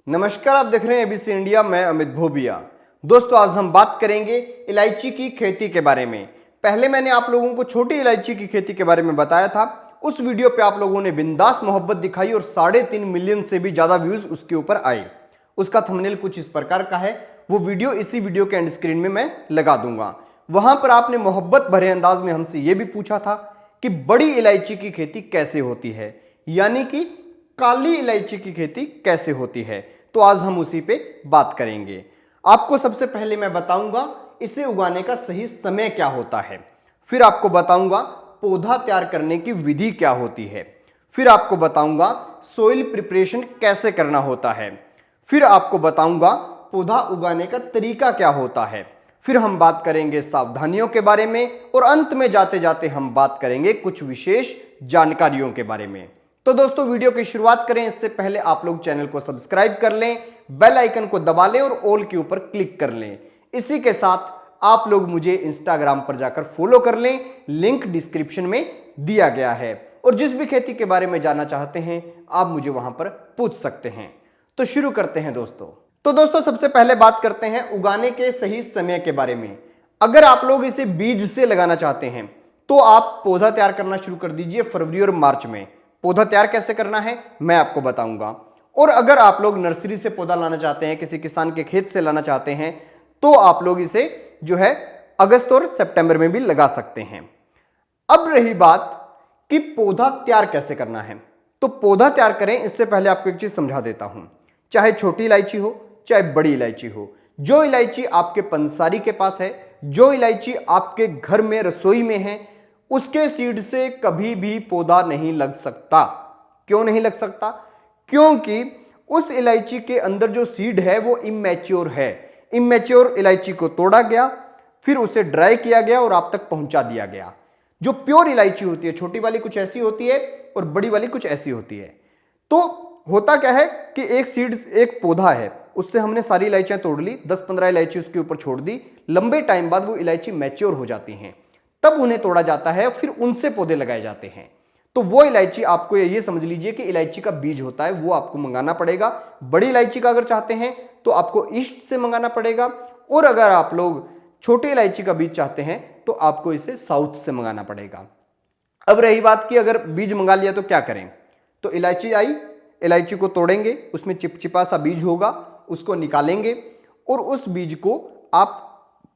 नमस्कार, आप देख रहे हैं एबीसी इंडिया। मैं अमित भोबिया। दोस्तों, आज हम बात करेंगे इलायची की खेती के बारे में। पहले मैंने आप लोगों को छोटी इलायची की खेती के बारे में बताया था। उस वीडियो पे आप लोगों ने बिंदास मोहब्बत दिखाई और 3.5 मिलियन से भी ज्यादा व्यूज उसके ऊपर आए। उसका थंबनेल कुछ इस प्रकार का है। वो वीडियो इसी वीडियो के एंड स्क्रीन में मैं लगा दूंगा। वहां पर आपने मोहब्बत भरे अंदाज में हमसे यह भी पूछा था कि बड़ी इलायची की खेती कैसे होती है, यानी कि काली इलायची की खेती कैसे होती है। तो आज हम उसी पे बात करेंगे। आपको सबसे पहले मैं बताऊंगा इसे उगाने का सही समय क्या होता है, फिर आपको बताऊंगा पौधा तैयार करने की विधि क्या होती है, फिर आपको बताऊंगा सोइल प्रिपरेशन कैसे करना होता है, फिर आपको बताऊंगा पौधा उगाने का तरीका क्या होता है, फिर हम बात करेंगे सावधानियों के बारे में और अंत में जाते जाते हम बात करेंगे कुछ विशेष जानकारियों के बारे में। तो दोस्तों, वीडियो की शुरुआत करें इससे पहले आप लोग चैनल को सब्सक्राइब कर लें, बेल आइकन को दबा लें और ऑल के ऊपर क्लिक कर लें। इसी के साथ आप लोग मुझे इंस्टाग्राम पर जाकर फॉलो कर लें, लिंक डिस्क्रिप्शन में दिया गया है। और जिस भी खेती के बारे में जानना चाहते हैं आप मुझे वहां पर पूछ सकते हैं। तो शुरू करते हैं दोस्तों। तो दोस्तों, सबसे पहले बात करते हैं उगाने के सही समय के बारे में। अगर आप लोग इसे बीज से लगाना चाहते हैं तो आप पौधा तैयार करना शुरू कर दीजिए फरवरी और मार्च में। पौधा तैयार कैसे करना है मैं आपको बताऊंगा। और अगर आप लोग नर्सरी से पौधा लाना चाहते हैं, किसी किसान के खेत से लाना चाहते हैं, तो आप लोग इसे जो है अगस्त और सितंबर में भी लगा सकते हैं। अब रही बात कि पौधा तैयार कैसे करना है, तो पौधा तैयार करें इससे पहले आपको एक चीज समझा देता हूं। चाहे छोटी इलायची हो चाहे बड़ी इलायची हो, जो इलायची आपके पंसारी के पास है, जो इलायची आपके घर में रसोई में है, उसके सीड से कभी भी पौधा नहीं लग सकता। क्यों नहीं लग सकता? क्योंकि उस इलायची के अंदर जो सीड है वो इमैच्योर है। इमैच्योर इलायची को तोड़ा गया, फिर उसे ड्राई किया गया और आप तक पहुंचा दिया गया। जो प्योर इलायची होती है, छोटी वाली कुछ ऐसी होती है और बड़ी वाली कुछ ऐसी होती है। तो होता क्या है कि एक सीड, एक पौधा है, उससे हमने सारी इलायचियां तोड़ ली, 10-15 इलायची उसके ऊपर छोड़ दी। लंबे टाइम बाद वो इलायची मैच्योर हो जाती हैं, तब उन्हें तोड़ा जाता है, फिर उनसे पौधे लगाए जाते हैं। तो वो इलायची, आपको ये समझ लीजिए कि इलायची का बीज होता है, वो आपको मंगाना पड़ेगा। बड़ी इलायची का अगर चाहते हैं तो आपको ईस्ट से मंगाना पड़ेगा, और अगर आप लोग छोटी इलायची का बीज चाहते हैं तो आपको इसे साउथ से मंगाना पड़ेगा। अब रही बात कि अगर बीज मंगा लिया तो क्या करें। तो इलायची आई, इलायची को तोड़ेंगे, उसमें चिपचिपा सा बीज होगा, उसको निकालेंगे और उस बीज को आप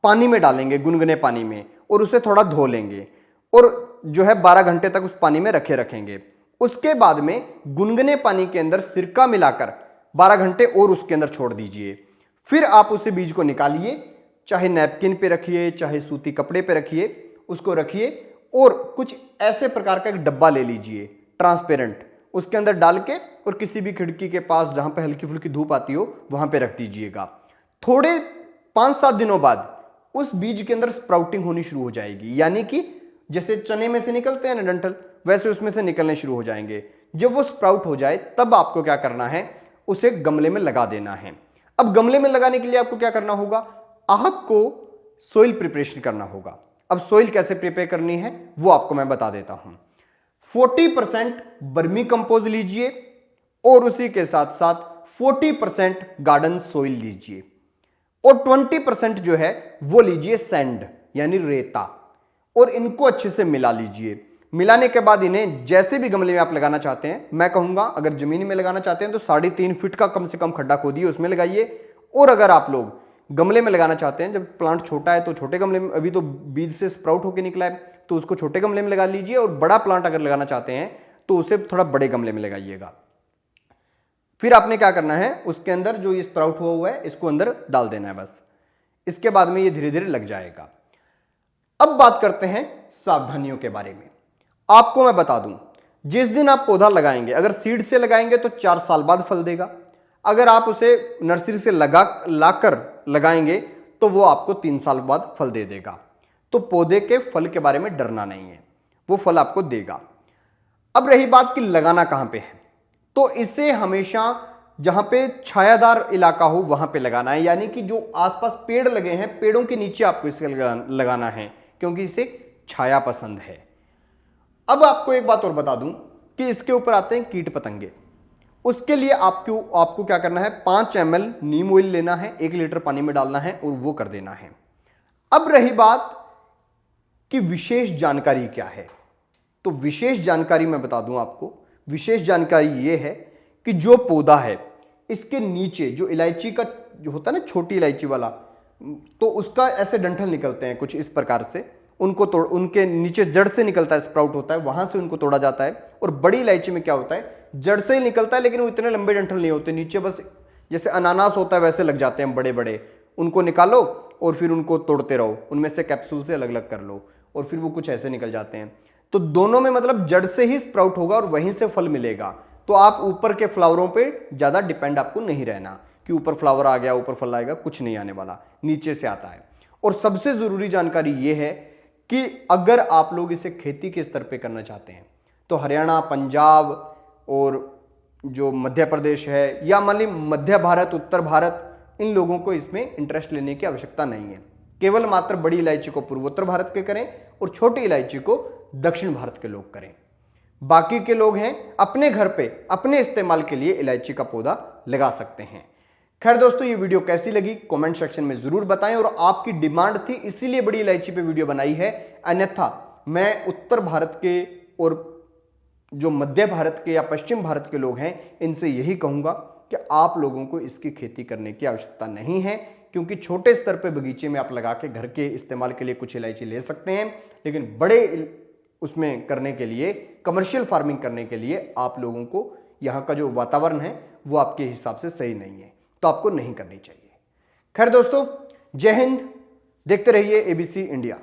पानी में डालेंगे, गुनगुने पानी में, और उसे थोड़ा धो लेंगे और जो है 12 घंटे तक उस पानी में रखेंगे। उसके बाद में गुनगुने पानी के अंदर सिरका मिलाकर 12 घंटे और उसके अंदर छोड़ दीजिए। फिर आप उसे बीज को निकालिए, चाहे नैपकिन पे रखिए, चाहे सूती कपड़े पे रखिए, उसको रखिए और कुछ ऐसे प्रकार का एक डब्बा ले लीजिए ट्रांसपेरेंट, उसके अंदर डाल के और किसी भी खिड़की के पास जहां पे हल्की फुल्की धूप आती हो वहां पे रख दीजिएगा। थोड़े 5-7 दिनों बाद उस बीज के अंदर स्प्राउटिंग होनी शुरू हो जाएगी, यानी कि जैसे चने में से निकलते हैं ना डंठल, वैसे उसमें से निकलने शुरू हो जाएंगे। जब वो स्प्राउट हो जाए तब आपको क्या करना है, उसे गमले में लगा देना है। अब गमले में लगाने के लिए आपको क्या करना होगा, आपको सोइल प्रिपरेशन करना होगा। अब सोइल कैसे प्रिपेयर करनी है वो आपको मैं बता देता हूं। 40% वर्मी कंपोज लीजिए और उसी के साथ साथ 40% गार्डन सोइल लीजिए और 20% जो है वो लीजिए सैंड यानी रेता, और इनको अच्छे से मिला लीजिए। मिलाने के बाद इन्हें जैसे भी गमले में आप लगाना चाहते हैं, मैं कहूंगा अगर जमीन में लगाना चाहते हैं तो 3.5 फीट का कम से कम खड्डा खोदिए, उसमें लगाइए। और अगर आप लोग गमले में लगाना चाहते हैं, जब प्लांट छोटा है तो छोटे गमले में, अभी तो बीज से स्प्राउट होकर निकला है तो उसको छोटे गमले में लगा लीजिए, और बड़ा प्लांट अगर लगाना चाहते हैं तो उसे थोड़ा बड़े गमले में लगाइएगा। फिर आपने क्या करना है, उसके अंदर जो ये स्प्राउट हुआ है इसको अंदर डाल देना है बस। इसके बाद में ये धीरे धीरे लग जाएगा। अब बात करते हैं सावधानियों के बारे में। आपको मैं बता दूं, जिस दिन आप पौधा लगाएंगे, अगर सीड से लगाएंगे तो 4 साल बाद फल देगा। अगर आप उसे नर्सरी से लाकर लगाएंगे तो वो आपको 3 साल बाद फल दे देगा। तो पौधे के फल के बारे में डरना नहीं है, वो फल आपको देगा। अब रही बात कि लगाना कहां पे है, तो इसे हमेशा जहां पे छायादार इलाका हो वहां पे लगाना है, यानी कि जो आसपास पेड़ लगे हैं, पेड़ों के नीचे आपको इसे लगाना है, क्योंकि इसे छाया पसंद है। अब आपको एक बात और बता दूं कि इसके ऊपर आते हैं कीट पतंगे। उसके लिए आपको क्या करना है, 5 ml नीम ऑयल लेना है, 1 लीटर पानी में डालना है और वो कर देना है। अब रही बात कि विशेष जानकारी क्या है, तो विशेष जानकारी मैं बता दूं आपको। विशेष जानकारी ये है कि जो पौधा है इसके नीचे जो इलायची का जो होता है ना, छोटी इलायची वाला, तो उसका ऐसे डंठल निकलते हैं कुछ इस प्रकार से, उनको तोड़, उनके नीचे जड़ से निकलता है, स्प्राउट होता है, वहां से उनको तोड़ा जाता है। और बड़ी इलायची में क्या होता है, जड़ से ही निकलता है लेकिन वो इतने लंबे डंठल नहीं होते, नीचे बस जैसे अनानास होता है वैसे लग जाते हैं बड़े बड़े। उनको निकालो और फिर उनको तोड़ते रहो, उनमें से कैप्सूल से अलग अलग कर लो और फिर वो कुछ ऐसे निकल जाते हैं। तो दोनों में मतलब जड़ से ही स्प्राउट होगा और वहीं से फल मिलेगा। तो आप ऊपर के फ्लावरों पे ज्यादा डिपेंड आपको नहीं रहना कि ऊपर फ्लावर आ गया ऊपर फल आएगा, कुछ नहीं आने वाला, नीचे से आता है। और सबसे जरूरी जानकारी यह है कि अगर आप लोग इसे खेती के स्तर पे करना चाहते हैं तो हरियाणा, पंजाब और जो मध्य प्रदेश है या मान ली मध्य भारत, उत्तर भारत, इन लोगों को इसमें इंटरेस्ट लेने की आवश्यकता नहीं है। केवल मात्र बड़ी इलायची को पूर्वोत्तर भारत के करें और छोटी इलायची को दक्षिण भारत के लोग करें। बाकी के लोग हैं अपने घर पे अपने इस्तेमाल के लिए इलायची का पौधा लगा सकते हैं। खैर दोस्तों, ये वीडियो कैसी लगी कमेंट सेक्शन में जरूर बताएं। और आपकी डिमांड थी इसीलिए बड़ी इलायची पे वीडियो बनाई है, अन्यथा मैं उत्तर भारत के और जो मध्य भारत के या पश्चिम भारत के लोग हैं इनसे यही कहूंगा कि आप लोगों को इसकी खेती करने की आवश्यकता नहीं है, क्योंकि छोटे स्तर पे बगीचे में आप लगा के घर के इस्तेमाल के लिए कुछ इलायची ले सकते हैं, लेकिन बड़े उसमें करने के लिए, कमर्शियल फार्मिंग करने के लिए आप लोगों को यहाँ का जो वातावरण है वो आपके हिसाब से सही नहीं है, तो आपको नहीं करनी चाहिए। खैर दोस्तों, जय हिंद, देखते रहिए ABC इंडिया।